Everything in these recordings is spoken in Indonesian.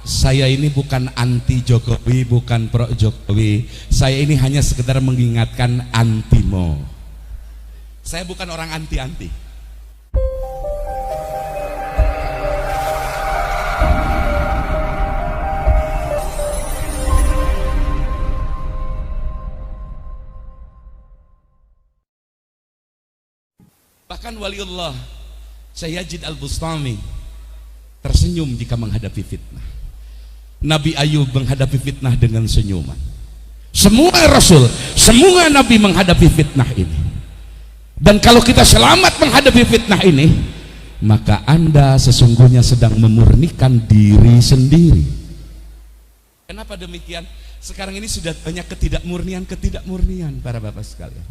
Saya ini bukan anti Jokowi, bukan pro Jokowi. Saya ini hanya sekedar mengingatkan antimo. Saya bukan orang anti-anti. Bahkan waliullah Sayyid Al-Bustami tersenyum jika menghadapi fitnah. Nabi Ayub menghadapi fitnah dengan senyuman. Semua rasul, semua nabi menghadapi fitnah ini. Dan kalau kita selamat menghadapi fitnah ini, maka Anda sesungguhnya sedang memurnikan diri sendiri. Kenapa demikian? Sekarang ini sudah banyak ketidakmurnian para bapak sekalian.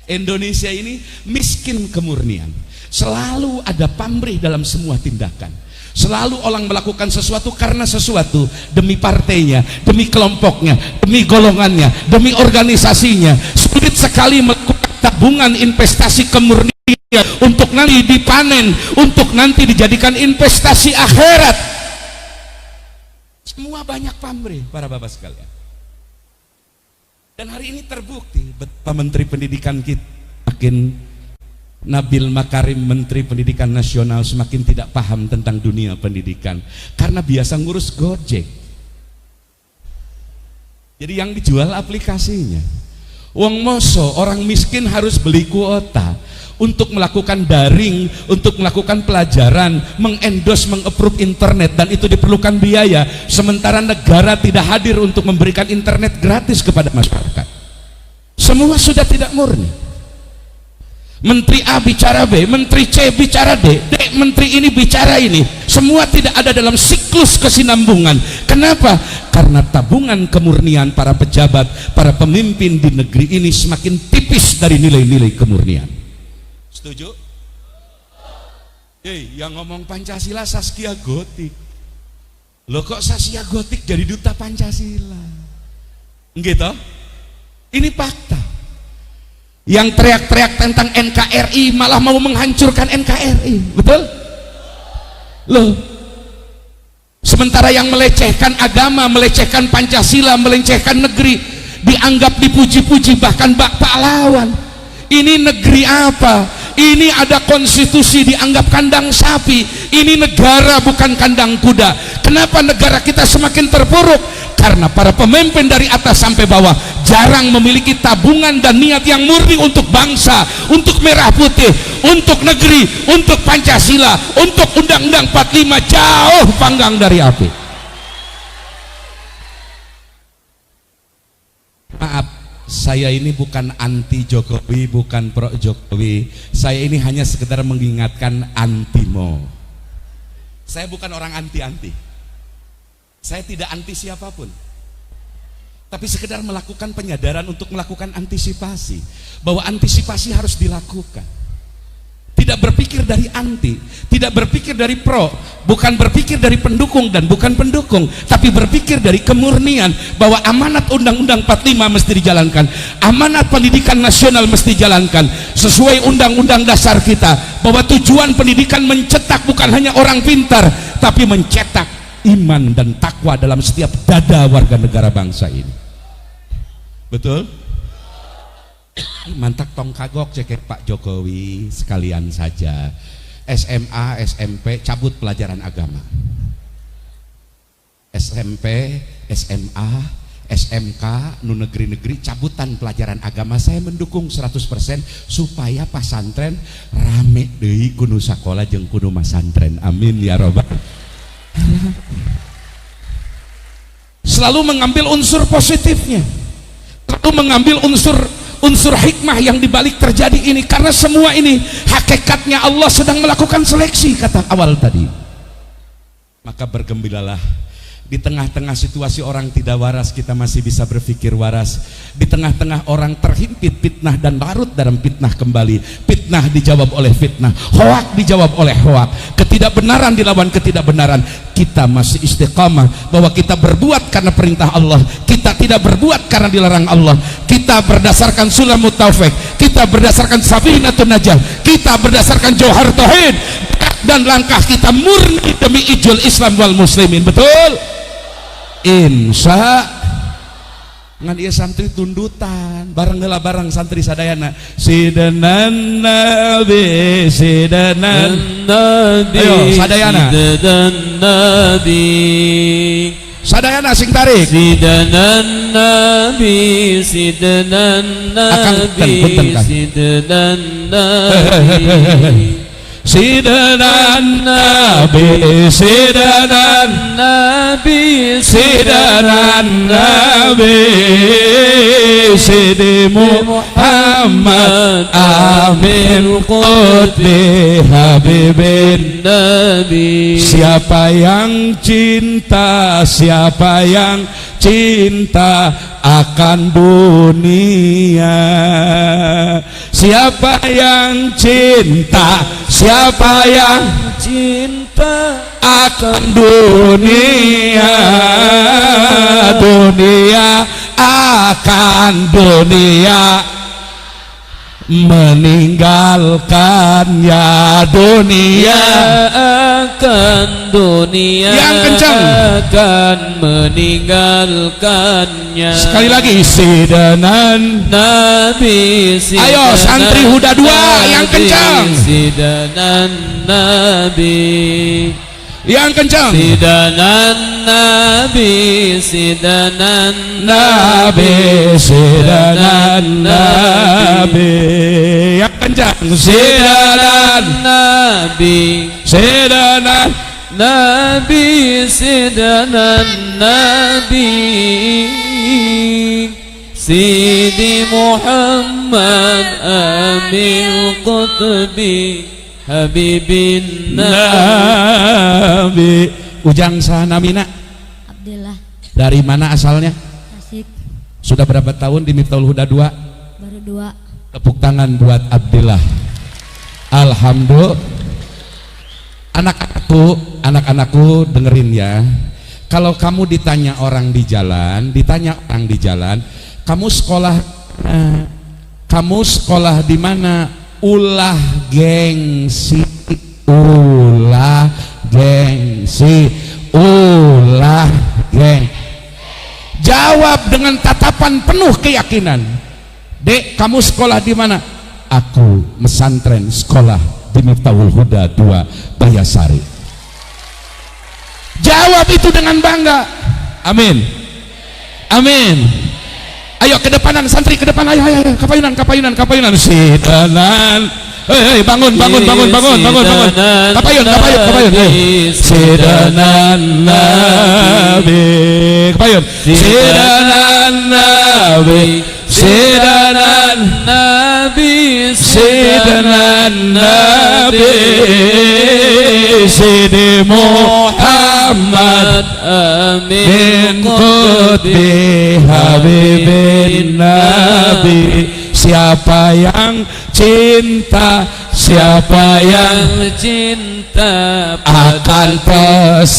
Indonesia ini miskin kemurnian. Selalu ada pamrih dalam semua tindakan. Selalu orang melakukan sesuatu karena sesuatu, demi partainya, demi kelompoknya, demi golongannya, demi organisasinya. Sulit sekali melakukan tabungan investasi kemurnian untuk nanti dipanen, untuk nanti dijadikan investasi akhirat. Semua banyak pamrih para bapak sekalian. Dan hari ini terbukti betapa Menteri Pendidikan kita makin Nabil Makarim, Menteri Pendidikan Nasional, semakin tidak paham tentang dunia pendidikan karena biasa ngurus Gojek. Jadi yang dijual aplikasinya. Wong moso orang miskin harus beli kuota untuk melakukan daring, untuk melakukan pelajaran, mengendos, mengapprove internet, dan itu diperlukan biaya. Sementara negara tidak hadir untuk memberikan internet gratis kepada masyarakat. Semua sudah tidak murni. Menteri A bicara B, Menteri C bicara D, Menteri ini bicara ini. Semua tidak ada dalam siklus kesinambungan. Kenapa? Karena tabungan kemurnian para pejabat, para pemimpin di negeri ini semakin tipis dari nilai-nilai kemurnian. Setuju? Yang ngomong Pancasila Saskia Gotik. Loh kok Saskia Gotik jadi duta Pancasila? Gitu? Ini fakta. Yang teriak-teriak tentang NKRI malah mau menghancurkan NKRI, betul? Loh, sementara yang melecehkan agama, melecehkan Pancasila, melecehkan negeri dianggap dipuji-puji, bahkan bak pahlawan. Ini negeri apa? Ini ada konstitusi dianggap kandang sapi. Ini negara bukan kandang kuda. Kenapa negara kita semakin terpuruk? Karena para pemimpin dari atas sampai bawah jarang memiliki tabungan dan niat yang murni untuk bangsa, untuk merah putih, untuk negeri, untuk Pancasila, untuk Undang-Undang 45. Jauh panggang dari api. Maaf, saya ini bukan anti Jokowi, bukan pro Jokowi. Saya ini hanya sekedar mengingatkan antimo. Saya bukan orang anti-anti. Saya tidak anti siapapun, tapi sekedar melakukan penyadaran untuk melakukan antisipasi, bahwa antisipasi harus dilakukan. Tidak berpikir dari anti, tidak berpikir dari pro, bukan berpikir dari pendukung dan bukan pendukung, tapi berpikir dari kemurnian bahwa amanat Undang-Undang 45 mesti dijalankan, amanat pendidikan nasional mesti dijalankan sesuai Undang-Undang dasar kita, bahwa tujuan pendidikan mencetak bukan hanya orang pintar, tapi mencetak iman dan takwa dalam setiap dada warga negara bangsa ini. Betul? Mantak tong kagok cekek Pak Jokowi sekalian saja. SMA, SMP cabut pelajaran agama. SMP, SMA, SMK, nu negeri-negeri cabutan pelajaran agama. Saya mendukung 100% supaya pasantren rame deui kudu sakola jeung kudu masantren. Amin ya robbal. Selalu mengambil unsur positifnya, selalu mengambil unsur hikmah yang dibalik terjadi ini, karena semua ini hakikatnya Allah sedang melakukan seleksi, kata awal tadi. Maka bergembiralah di tengah-tengah situasi orang tidak waras, kita masih bisa berpikir waras. Di tengah-tengah orang terhimpit fitnah dan larut dalam fitnah kembali, fitnah dijawab oleh fitnah, hoak dijawab oleh hoak, ketidakbenaran dilawan ketidakbenaran. Kita masih istiqamah bahwa kita berbuat karena perintah Allah, kita tidak berbuat karena dilarang Allah. Kita berdasarkan Sulamut Taufik, kita berdasarkan Safinatun Najah, kita berdasarkan Jauhar Tauhid, dan langkah kita murni demi ijul Islam wal muslimin. Betul? insya ngan ieu santri tundutan bareng heula bareng santri sadayana sidanan nabi sidanan nabi ayo sadayana sidanan nabi sadayana sing tarik sidanan nabi sidanan nabi sidanan nabi sidanan nabi sidanan nabi sidanan nabi Sidi Muhammad amin qutbi habibin nabi. Siapa yang cinta, siapa yang cinta akan dunia, siapa yang cinta, siapa yang cinta akan dunia, dunia akan dunia meninggalkannya, dunia akan dunia yang kencang akan meninggalkannya. Sekali lagi sidanan nabi sidanan, ayo santri Huda 2 yang kencang sidanan nabi yang kencang sidanan nabi sidanan nabi sidanan nabi yang kencang sidanan nabi sidanan nabi sidanan nabi Sidi Muhammad amin qutbi habibin nabi. Ujang sanamina Abdillah. Dari mana asalnya? Tasik. Sudah berapa tahun di Miftahul Huda 2? Baru 2. Tepuk tangan buat Abdillah. Alhamdulillah. Anak-anakku dengerin ya. Kalau kamu ditanya orang di jalan, kamu sekolah di mana? Ulah gengsi, ulah gengsi, ulah geng. Jawab dengan tatapan penuh keyakinan. Dek, kamu sekolah di mana? Aku mesantren sekolah di Miftahul Huda 2 Bayasari. Jawab itu dengan bangga. Amin. Amin. Ayo ke depanan santri, ke depan, ayo kapayunan sidanan. Hei, bangun. Kapayun. Sidanan nabi. Kapayun. Sidanan nabi. Sidanan nabi. Sidanan nabi. Sidi Muhammad amin qutbi habibin nabi. Siapa yang cinta, siapa yang cinta akan pesantren,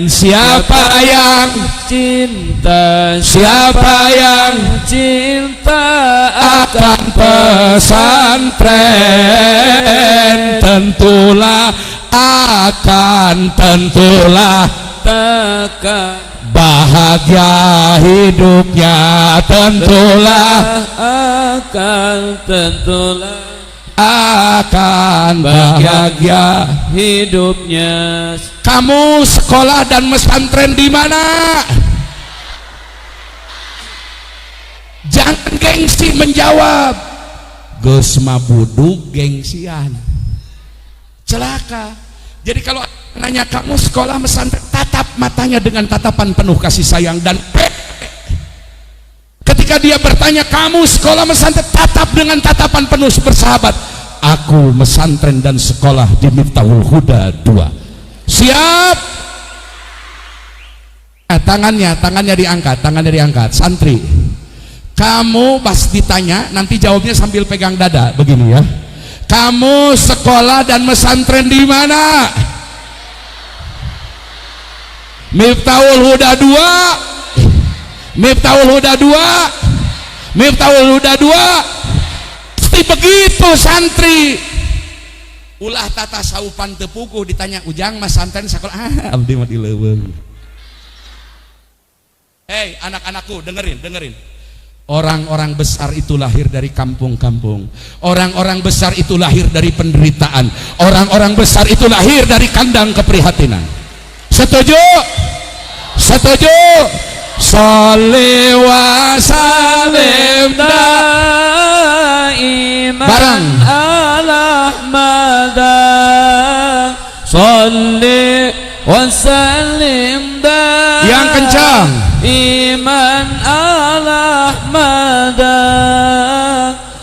siapa yang cinta, siapa yang cinta akan pesantren, tentulah takkan bahagia hidupnya, tentulah akan bahagia hidupnya. Kamu sekolah dan pesantren di mana? Jangan gengsi menjawab. Geus mabudug gengsian, celaka. Jadi kalau nanya kamu sekolah pesantren, tatap matanya dengan tatapan penuh kasih sayang dan ketika dia bertanya kamu sekolah pesantren, tatap dengan tatapan penuh bersahabat. Aku pesantren dan sekolah di Miftahul Huda 2. Siap? Tangannya diangkat. Santri, kamu pas ditanya nanti jawabnya sambil pegang dada begini ya. Kamu sekolah dan pesantren di mana? Miftahul Huda 2. Miftahul Huda 2. Miftahul Huda 2. Pasti begitu santri. Ulah tata saupan tepukuh ditanya ujang pesantren sekolah. Abdi mah di leuweung. Hei anak-anakku, dengerin. Orang-orang besar itu lahir dari kampung-kampung. Orang-orang besar itu lahir dari penderitaan. Orang-orang besar itu lahir dari kandang keprihatinan. Setuju? Setuju? Sholli wa sallim daiman barang ala Ahmada. Sholli wa sallim daiman yang kencang iman ala Ahmada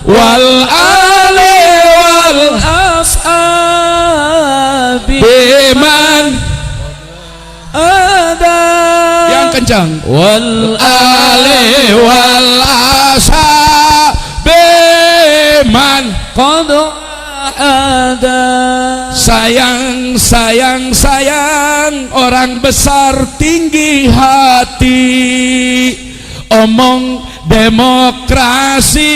wal ali wal ashabi biman ada yang kencang wal ali wal ashabi man qad ada. Sayang orang besar tinggi hati, omong demokrasi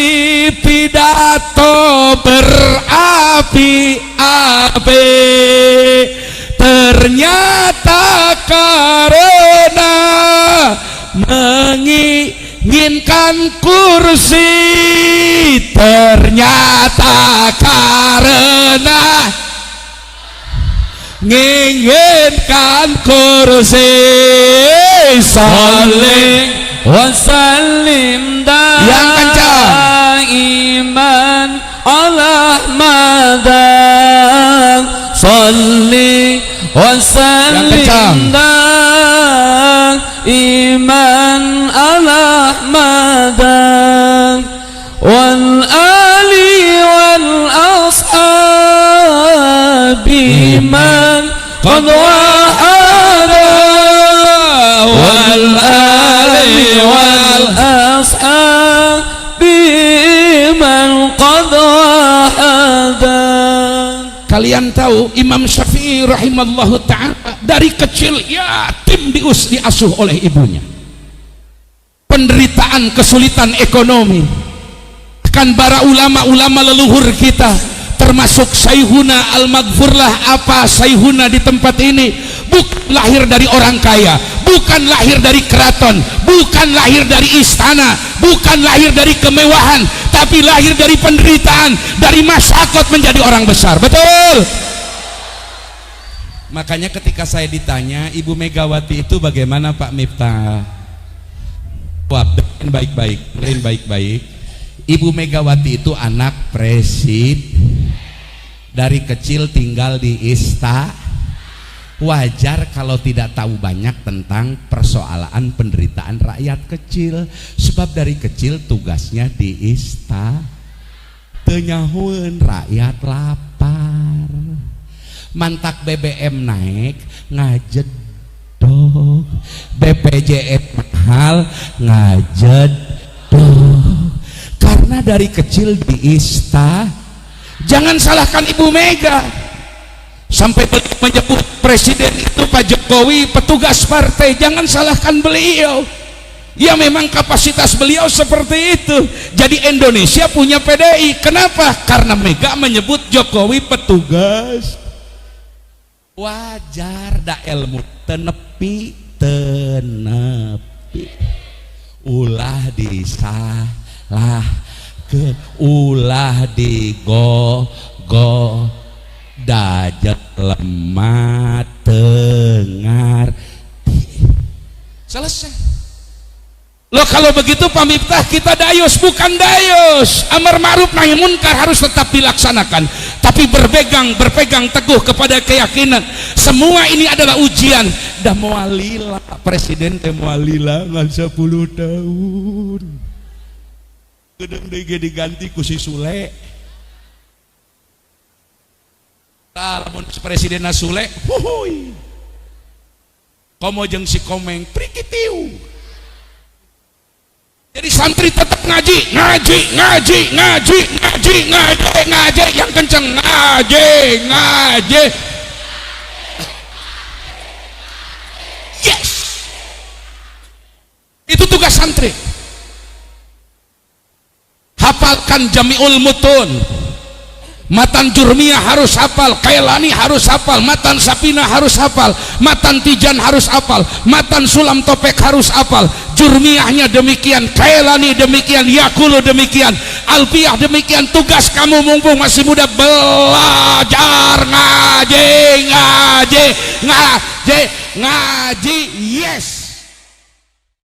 pidato berapi-api, ternyata karena menginginkan kursi, ternyata karena menginginkan kursi. Saling wa sallim yang kencang daiman ala Ahmada. Sholli wa sallim daiman ala Ahmada wal ali wal ashabi man qad wahada wal ali wal ashabi man qad wahada. Kalian tahu Imam Syafi'i rahimallahu ta'ala dari kecil yatim diasuh oleh ibunya. Penderitaan, kesulitan ekonomi. Kan para ulama-ulama leluhur kita, termasuk Sayhuna Al-Maghfurlah apa Sayhuna di tempat ini, bukan lahir dari orang kaya, bukan lahir dari keraton, bukan lahir dari istana, bukan lahir dari kemewahan, tapi lahir dari penderitaan, dari masyarakat menjadi orang besar. Betul? Makanya ketika saya ditanya Ibu Megawati itu bagaimana Pak Miftah, dengerin baik-baik. Ibu Megawati itu anak presiden, dari kecil tinggal di wajar kalau tidak tahu banyak tentang persoalan penderitaan rakyat kecil, sebab dari kecil tugasnya di tenyahuan rakyat lapar. Mantak BBM naik ngajedog, BPJS mahal ngajedog, karena dari kecil di jangan salahkan Ibu Mega sampai menyebut presiden itu Pak Jokowi petugas partai. Jangan salahkan beliau, ya memang kapasitas beliau seperti itu. Jadi Indonesia punya PDI. Kenapa? Karena Mega menyebut Jokowi petugas. Wajar da ilmu tenepi ulah disalah ke ulah digo dajat lemah tengar selesai. Loh kalau begitu Pak Miftah kita dayus, bukan dayus. Amar ma'ruf nahi munkar harus tetap dilaksanakan, tapi berpegang teguh kepada keyakinan semua ini adalah ujian. Dah mualila presiden teh mualila ngan 10 tahun gedeng DG diganti ku si Sule. Lamun presiden Sule huhuy komo jeung si Komeng prikitiu. Jadi santri tetap ngaji yang kenceng, ngaji. Yes, itu tugas santri. Hafalkan Jami'ul Mutun, Matan Jurmiyah harus hafal, Kailani harus hafal, Matan Sapina harus hafal, Matan Tijan harus hafal, Matan Sulam Topek harus hafal. Jurmiyahnya demikian, Kailani demikian, Yakulu demikian, Alfiyah demikian. Tugas kamu mumpung masih muda, belajar ngaji, ngaji, ngaji, ngaji. Yes.